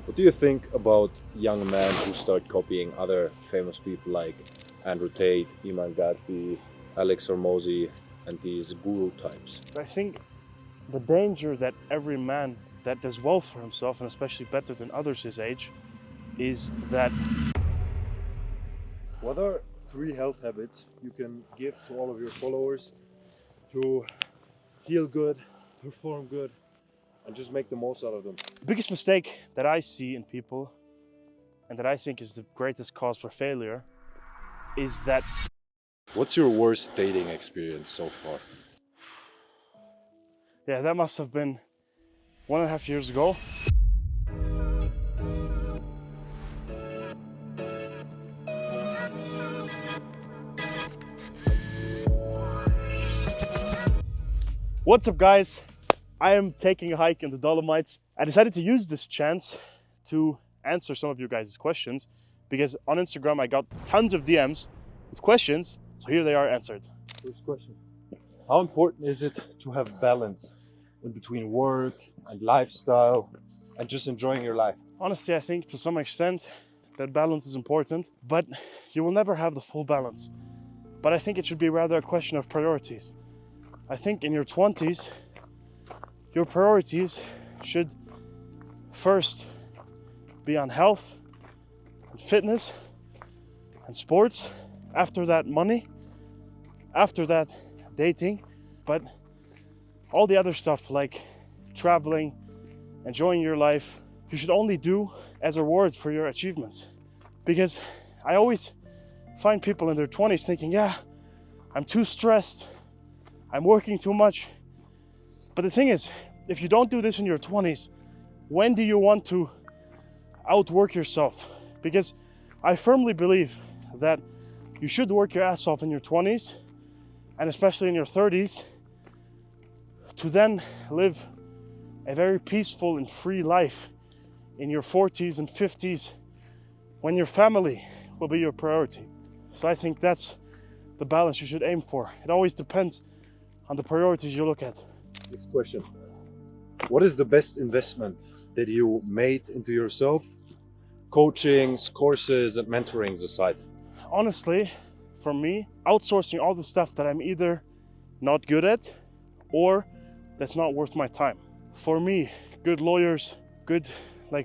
What do you think about young men who start copying other famous people like Andrew Tate, Iman Gadzhi, Alex Hormozy, and these guru types? I think the danger that every man that does well for himself, and especially better than others his age, is that What are three health habits you can give to all of your followers to feel good, perform good, and just make the most out of them? the biggest mistake that I see in people, and that I think is the greatest cause for failure, is that What's your worst dating experience so far? that must have been 1.5 years ago. What's up, guys? I am taking a hike in the Dolomites. I decided to use this chance to answer some of you guys' questions, because on Instagram I got tons of DMs with questions, so here they are answered. First question. How important is it to have balance in between work and lifestyle and just enjoying your life? Honestly, I think to some extent that balance is important, but you will never have the full balance. But I think it should be rather a question of priorities. I think in your 20s, your priorities should first be on health and fitness and sports. After that, money. After that, dating. But all the other stuff like traveling, enjoying your life, you should only do as rewards for your achievements. Because I always find people in their 20s thinking, yeah, I'm too stressed, I'm working too much. But the thing is, if you don't do this in your 20s, when do you want to outwork yourself? Because I firmly believe that you should work your ass off in your 20s, and especially in your 30s, to then live a very peaceful and free life in your 40s and 50s, when your family will be your priority. So I think that's the balance you should aim for. It always depends on the priorities you look at. Next question. What is the best investment that you made into yourself? Coachings, courses, and mentorings aside. Honestly, for me, outsourcing all the stuff that I'm either not good at or that's not worth my time. For me, good lawyers, good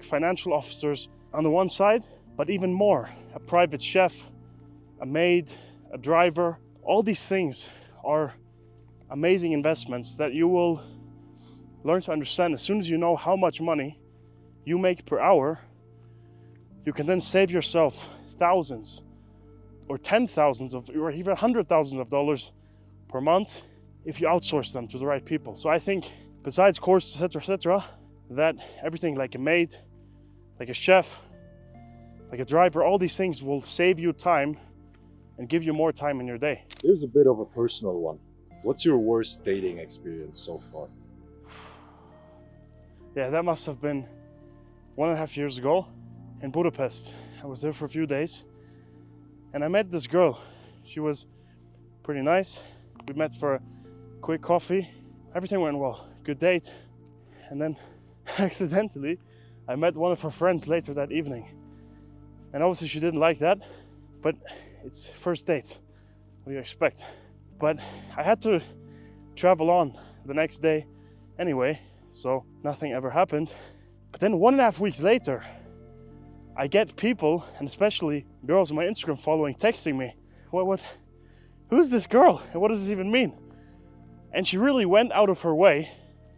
financial officers on the one side, but even more, a private chef, a maid, a driver, all these things are amazing investments that you will learn to understand. As soon as you know how much money you make per hour, you can then save yourself thousands or 10,000s of, or even 100,000s of dollars per month if you outsource them to the right people. So I think besides courses, etc., that everything like a maid, like a chef, like a driver, all these things will save you time and give you more time in your day. Here's a bit of a personal one. What's your worst dating experience so far? That must have been 1.5 years ago in Budapest. I was there for a few days and I met this girl. She was pretty nice. We met for a quick coffee. Everything went well, good date. And then accidentally, I met one of her friends later that evening. And obviously she didn't like that, but it's first dates. What do you expect? But I had to travel on the next day anyway, so nothing ever happened. But then 1.5 weeks later, I get people, and especially girls on my Instagram following, texting me, who's this girl? And what does this even mean? And she really went out of her way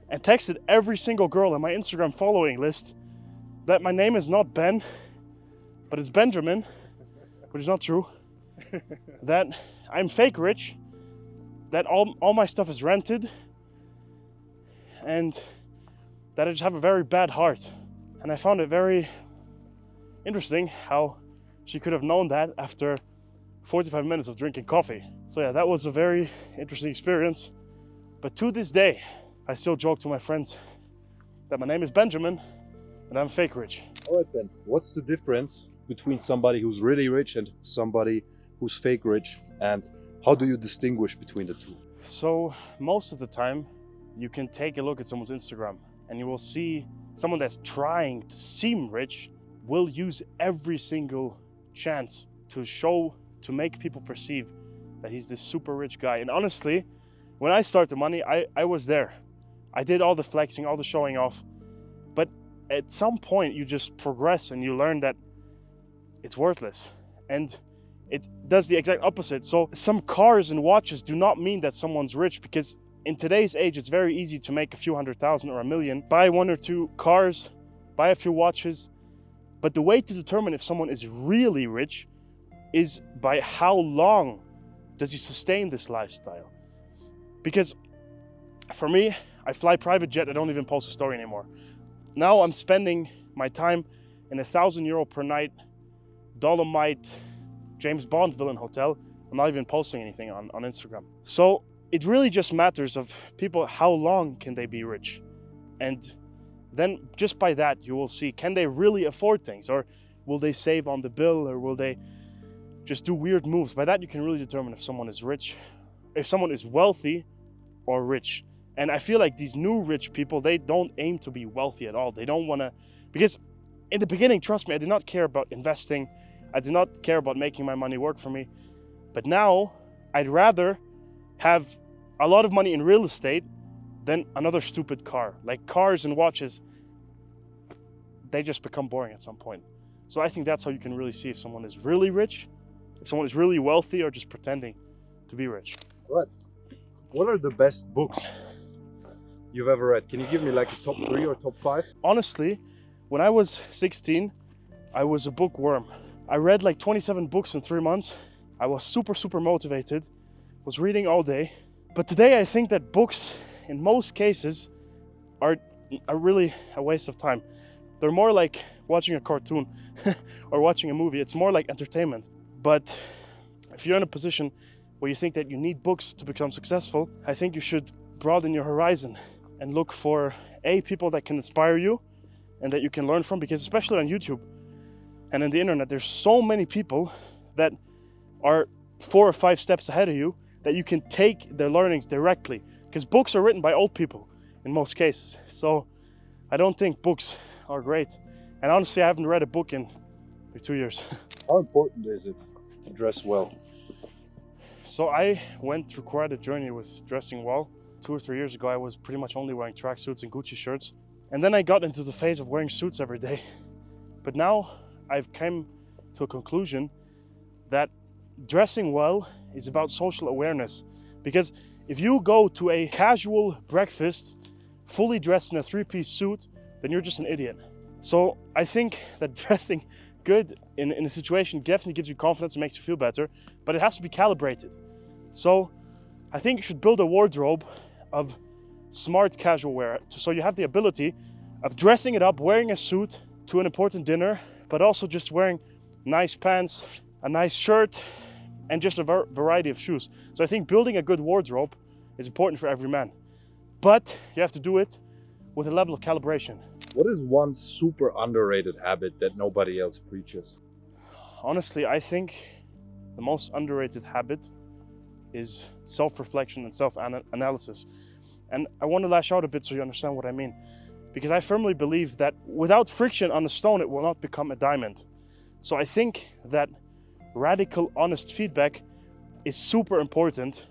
and texted every single girl on my Instagram following list that my name is not Ben, but it's Benjamin, which is not true. That I'm fake rich, that all my stuff is rented, and that I just have a very bad heart. And I found it very interesting how she could have known that after 45 minutes of drinking coffee. So yeah, that was a very interesting experience. But to this day, I still joke to my friends that my name is Benjamin and I'm fake rich. All right, Ben. What's the difference between somebody who's really rich and somebody who's fake rich? And how do you distinguish between the two? So most of the time, you can take a look at someone's Instagram and you will see someone that's trying to seem rich will use every single chance to make people perceive that he's this super rich guy. And honestly, when I started money, I was there. I did all the flexing, all the showing off. But at some point, you just progress and you learn that it's worthless. And it does the exact opposite. So some cars and watches do not mean that someone's rich, because in today's age, it's very easy to make a few 100,000 or 1 million, buy 1 or 2 cars, buy a few watches. But the way to determine if someone is really rich is by how long does he sustain this lifestyle. Because for me, I fly private jet, I don't even post a story anymore. Now I'm spending my time in a €1,000 per night Dolomite James Bond villain hotel. I'm not even posting anything on Instagram. So it really just matters of people, how long can they be rich? And then just by that, you will see, can they really afford things? Or will they save on the bill? Or will they just do weird moves? By that, you can really determine if someone is rich, if someone is wealthy or rich. And I feel like these new rich people, they don't aim to be wealthy at all. They don't want to, because in the beginning, trust me, I did not care about investing. I did not care about making my money work for me. But now I'd rather have a lot of money in real estate than another stupid car. Like cars and watches, they just become boring at some point. So I think that's how you can really see if someone is really rich, if someone is really wealthy, or just pretending to be rich. Right. What are the best books you've ever read? Can you give me like a top 3 or top 5? Honestly, when I was 16, I was a bookworm. I read like 27 books in 3 months. I was super motivated, was reading all day. But today I think that books, in most cases, are really a waste of time. They're more like watching a cartoon or watching a movie. It's more like entertainment. But if you're in a position where you think that you need books to become successful, I think you should broaden your horizon and look for people that can inspire you and that you can learn from, because especially on YouTube and on the internet, there's so many people that are 4 or 5 steps ahead of you that you can take their learnings directly, because books are written by old people in most cases. So I don't think books are great. And honestly, I haven't read a book in 2 years. How important is it to dress well? So I went through quite a journey with dressing well. 2 or 3 years ago, I was pretty much only wearing tracksuits and Gucci shirts. And then I got into the phase of wearing suits every day. But now I've come to a conclusion that dressing well is about social awareness. Because if you go to a casual breakfast, fully dressed in a 3-piece suit, then you're just an idiot. So I think that dressing good in a situation definitely gives you confidence and makes you feel better, but it has to be calibrated. So I think you should build a wardrobe of smart casual wear, so you have the ability of dressing it up, wearing a suit to an important dinner, but also just wearing nice pants, a nice shirt, and just a variety of shoes. So I think building a good wardrobe is important for every man, but you have to do it with a level of calibration. What is one super underrated habit that nobody else preaches? Honestly, I think the most underrated habit is self-reflection and self-analysis. And I want to lash out a bit so you understand what I mean. Because I firmly believe that without friction on a stone, it will not become a diamond. So I think that radical, honest feedback is super important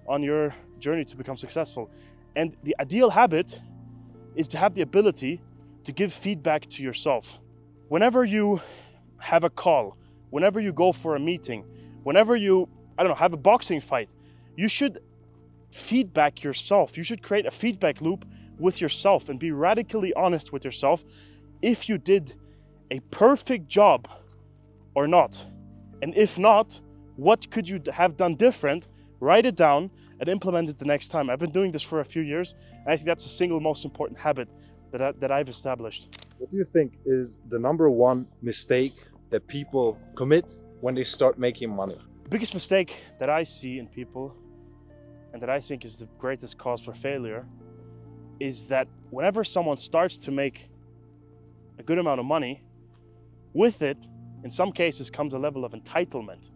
on your journey to become successful. And the ideal habit is to have the ability to give feedback to yourself. Whenever you have a call, whenever you go for a meeting, whenever you, have a boxing fight, you should feedback yourself. You should create a feedback loop with yourself and be radically honest with yourself if you did a perfect job or not. And if not, what could you have done different? Write it down and implement it the next time. I've been doing this for a few years, and I think that's the single most important habit that I've established. What do you think is the number one mistake that people commit when they start making money? The biggest mistake that I see in people, and that I think is the greatest cause for failure, is that whenever someone starts to make a good amount of money, with it, in some cases, comes a level of entitlement,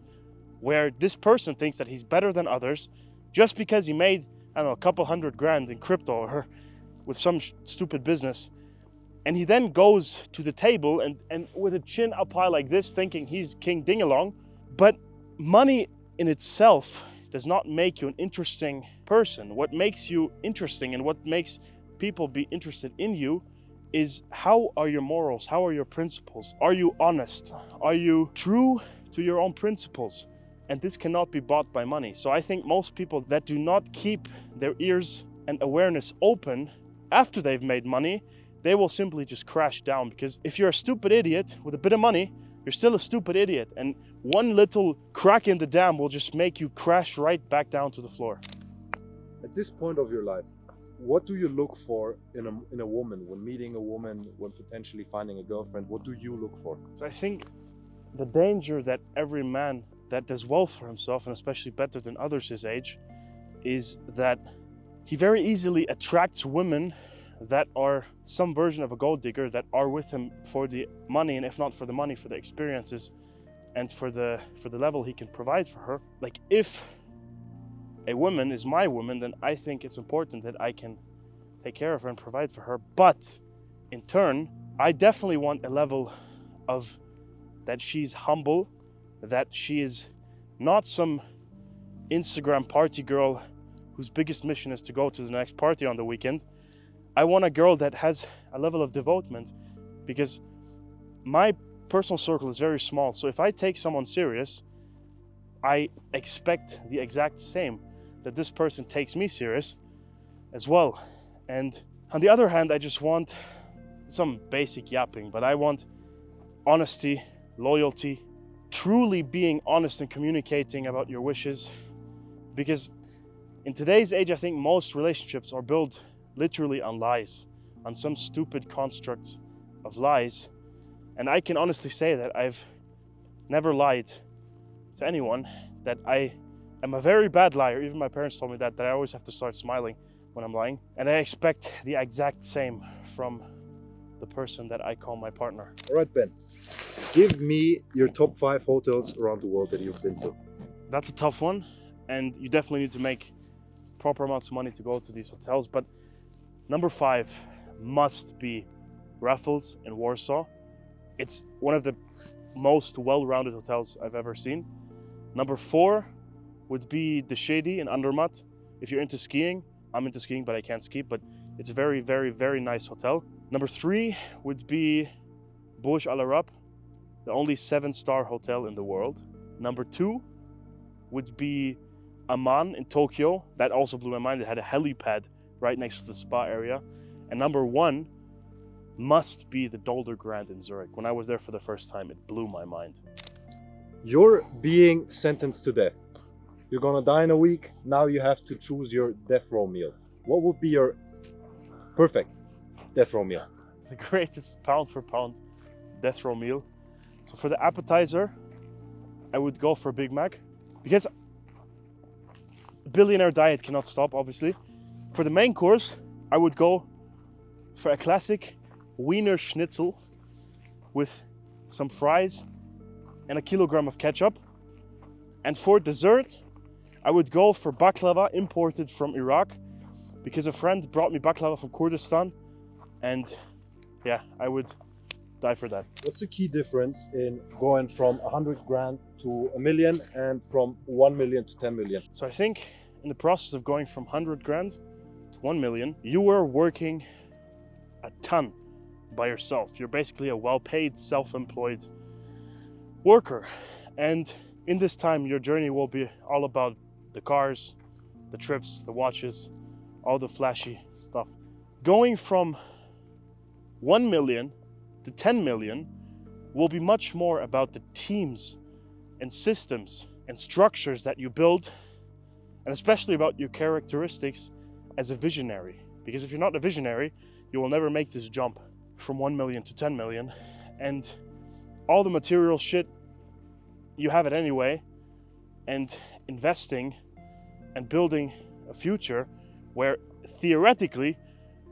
where this person thinks that he's better than others just because he made, a couple $100,000 in crypto or with some stupid business. And he then goes to the table and with a chin up high like this, thinking he's King Ding-along. But money in itself does not make you an interesting person. What makes you interesting and what makes people be interested in you is how are your morals, how are your principles? Are you honest? Are you true to your own principles? And this cannot be bought by money. So I think most people that do not keep their ears and awareness open after they've made money, they will simply just crash down. Because if you're a stupid idiot with a bit of money, you're still a stupid idiot. And one little crack in the dam will just make you crash right back down to the floor. At this point of your life, what do you look for in a woman, when meeting a woman, when potentially finding a girlfriend? What do you look for? So I think the danger that every man that does well for himself, and especially better than others his age, is that he very easily attracts women that are some version of a gold digger, that are with him for the money, and if not for the money, for the experiences and for the level he can provide for her. Like, if a woman is my woman, then I think it's important that I can take care of her and provide for her. But in turn, I definitely want a level of that she's humble, that she is not some Instagram party girl whose biggest mission is to go to the next party on the weekend. I want a girl that has a level of devotement, because my personal circle is very small. So if I take someone serious, I expect the exact same, that this person takes me serious as well. And on the other hand, I just want some basic yapping, but I want honesty, loyalty, truly being honest and communicating about your wishes. Because in today's age, I think most relationships are built literally on lies, on some stupid constructs of lies. And I can honestly say that I've never lied to anyone, that I am a very bad liar. Even my parents told me that I always have to start smiling when I'm lying. And I expect the exact same from the person that I call my partner. All right, Ben, give me your top 5 hotels around the world that you've been to. That's a tough one, and you definitely need to make proper amounts of money to go to these hotels. But number 5 must be Raffles in Warsaw. It's one of the most well-rounded hotels I've ever seen. Number 4 would be the Shady in Andermatt. If you're into skiing, I'm into skiing, but I can't ski, but it's a very, very, very nice hotel. Number 3 would be Burj Al Arab, the only 7-star hotel in the world. Number 2 would be Amman in Tokyo. That also blew my mind. It had a helipad right next to the spa area. And number 1 must be the Dolder Grand in Zurich. When I was there for the first time, it blew my mind. You're being sentenced to death. You're gonna die in a week. Now you have to choose your death row meal. What would be your perfect death row meal? The greatest pound for pound death row meal. So for the appetizer, I would go for Big Mac, because billionaire diet cannot stop, obviously. For the main course, I would go for a classic Wiener Schnitzel with some fries and a kilogram of ketchup. And for dessert, I would go for baklava imported from Iraq, because a friend brought me baklava from Kurdistan, and yeah, I would die for that. What's the key difference in going from 100 grand to 1 million and from 1 million to 10 million? So I think in the process of going from 100 grand to 1 million, you were working a ton by yourself. You're basically a well-paid, self-employed worker. And in this time, your journey will be all about the cars, the trips, the watches, all the flashy stuff. Going from 1 million to 10 million will be much more about the teams and systems and structures that you build, and especially about your characteristics as a visionary. Because if you're not a visionary, you will never make this jump from 1 million to 10 million. And all the material shit, you have it anyway. And investing and building a future where theoretically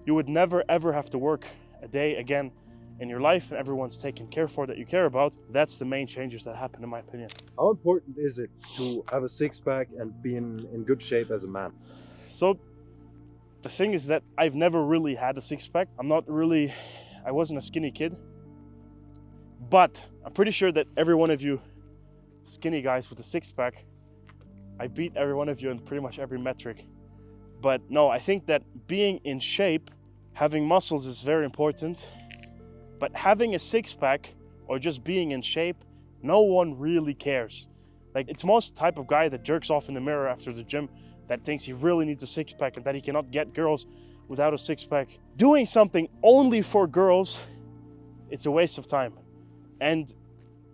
you would never ever have to work a day again in your life, and everyone's taken care for that you care about. That's the main changes that happen, in my opinion. How important is it to have a six-pack and be in good shape as a man? So the thing is that I've never really had a six-pack. I'm not really I wasn't a skinny kid, but I'm pretty sure that every one of you skinny guys with a six-pack, I beat every one of you in pretty much every metric. But no, I think that being in shape, having muscles is very important, but having a six-pack or just being in shape, no one really cares. Like, it's most type of guy that jerks off in the mirror after the gym that thinks he really needs a six-pack and that he cannot get girls without a six-pack. Doing something only for girls, it's a waste of time. And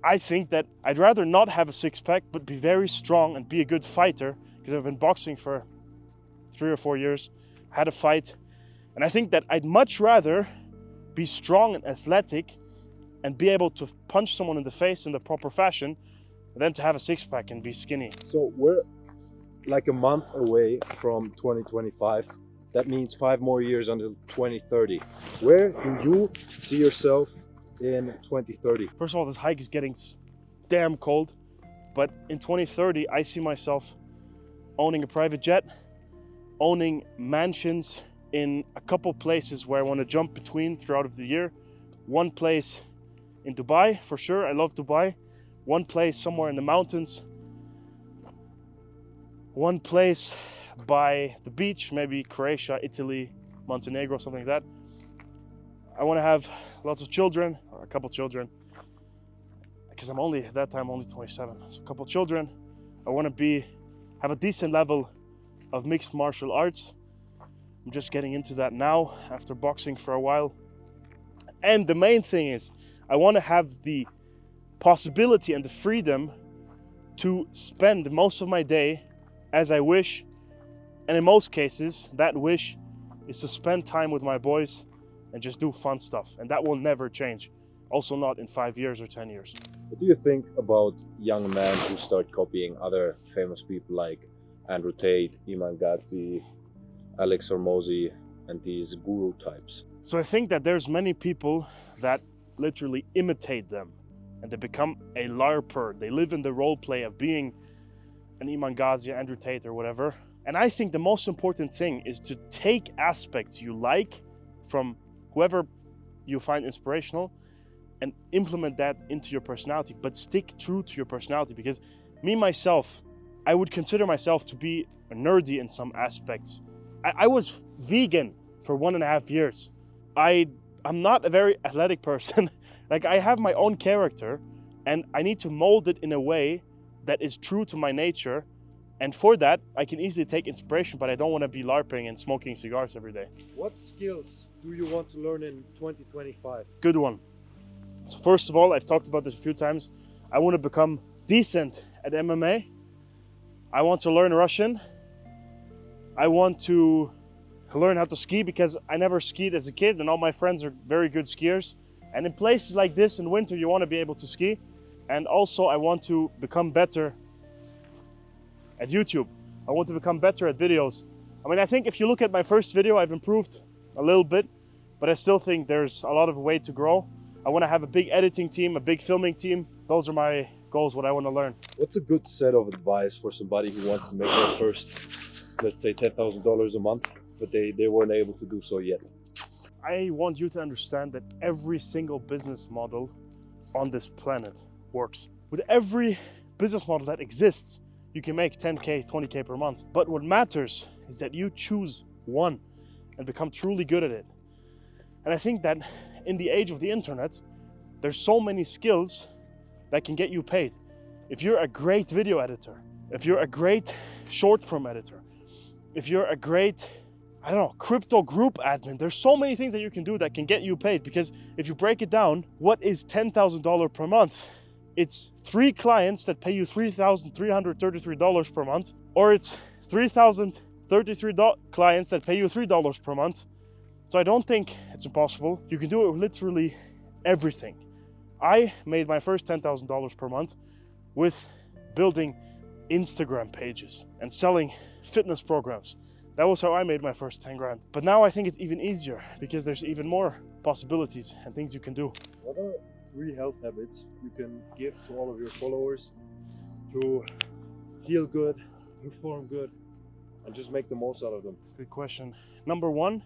I think that I'd rather not have a six-pack, but be very strong and be a good fighter, because I've been boxing for 3 or 4 years, had a fight, and I think that I'd much rather be strong and athletic and be able to punch someone in the face in the proper fashion than to have a six-pack and be skinny. So we're like a month away from 2025. That means 5 more years until 2030. Where do you see yourself in 2030? First of all, this hike is getting damn cold, but in 2030, I see myself owning a private jet, owning mansions in a couple places where I want to jump between throughout the year. One place in Dubai, for sure, I love Dubai. One place somewhere in the mountains. One place by the beach, maybe Croatia, Italy, Montenegro, something like that. I want to have lots of children, or a couple children, because I'm only, at that time, only 27. So a couple children. I want to have a decent level of mixed martial arts. I'm just getting into that now after boxing for a while. And the main thing is, I want to have the possibility and the freedom to spend most of my day as I wish. And in most cases, that wish is to spend time with my boys and just do fun stuff. And that will never change. Also not in 5 years or 10 years. What do you think about young men who start copying other famous people like Andrew Tate, Iman Gadzhi, Alex Hormozi, and these guru types? So I think that there's many people that literally imitate them and they become a LARPer. They live in the role play of being an Iman Gadzhi, Andrew Tate, or whatever. And I think the most important thing is to take aspects you like from whoever you find inspirational and implement that into your personality, but stick true to your personality. Because me, myself, I would consider myself to be nerdy in some aspects. I was vegan for 1.5 years. I'm not a very athletic person. Like, I have my own character and I need to mold it in a way that is true to my nature. And for that, I can easily take inspiration, but I don't want to be LARPing and smoking cigars every day. What skills do you want to learn in 2025? Good one. So first of all, I've talked about this a few times. I want to become decent at MMA. I want to learn Russian. I want to learn how to ski because I never skied as a kid and all my friends are very good skiers. And in places like this in winter, you want to be able to ski. And also I want to become better at YouTube. I want to become better at videos. I mean, I think if you look at my first video, I've improved a little bit, but I still think there's a lot of way to grow. I want to have a big editing team, a big filming team. Those are my goals, what I want to learn. What's a good set of advice for somebody who wants to make their first, let's say, $10,000 a month, but they weren't able to do so yet? I want you to understand that every single business model on this planet works. With every business model that exists, you can make 10K, 20K per month. But what matters is that you choose one and become truly good at it. And I think that in the age of the internet, there's so many skills that can get you paid. If you're a great video editor, if you're a great short form editor, if you're a great, I don't know, crypto group admin, there's so many things that you can do that can get you paid. Because if you break it down, what is $10,000 per month? It's 3 clients that pay you $3,333 per month, or it's 3,033 clients that pay you $3 per month. So I don't think it's impossible. You can do it with literally everything. I made my first $10,000 per month with building Instagram pages and selling fitness programs. That was how I made my first 10 grand. But now I think it's even easier because there's even more possibilities and things you can do. What are 3 health habits you can give to all of your followers to feel good, perform good, and just make the most out of them? Good question. Number 1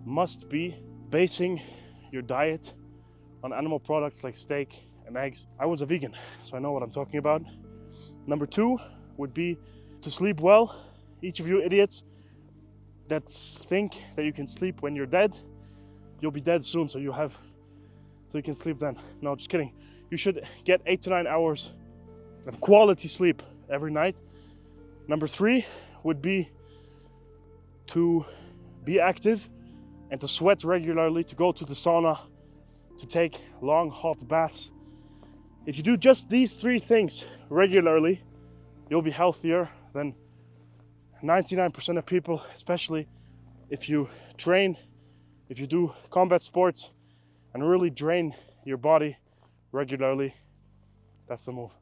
must be basing your diet on animal products like steak and eggs. I was a vegan, so I know what I'm talking about. Number 2 would be to sleep well. Each of you idiots that think that you can sleep when you're dead, you'll be dead soon, so you can sleep then. No, just kidding. You should get 8 to 9 hours of quality sleep every night. Number 3 would be to be active and to sweat regularly, to go to the sauna, to take long hot baths. If you do just these 3 things regularly, you'll be healthier than 99% of people, especially if you train, if you do combat sports and really drain your body regularly. That's the move.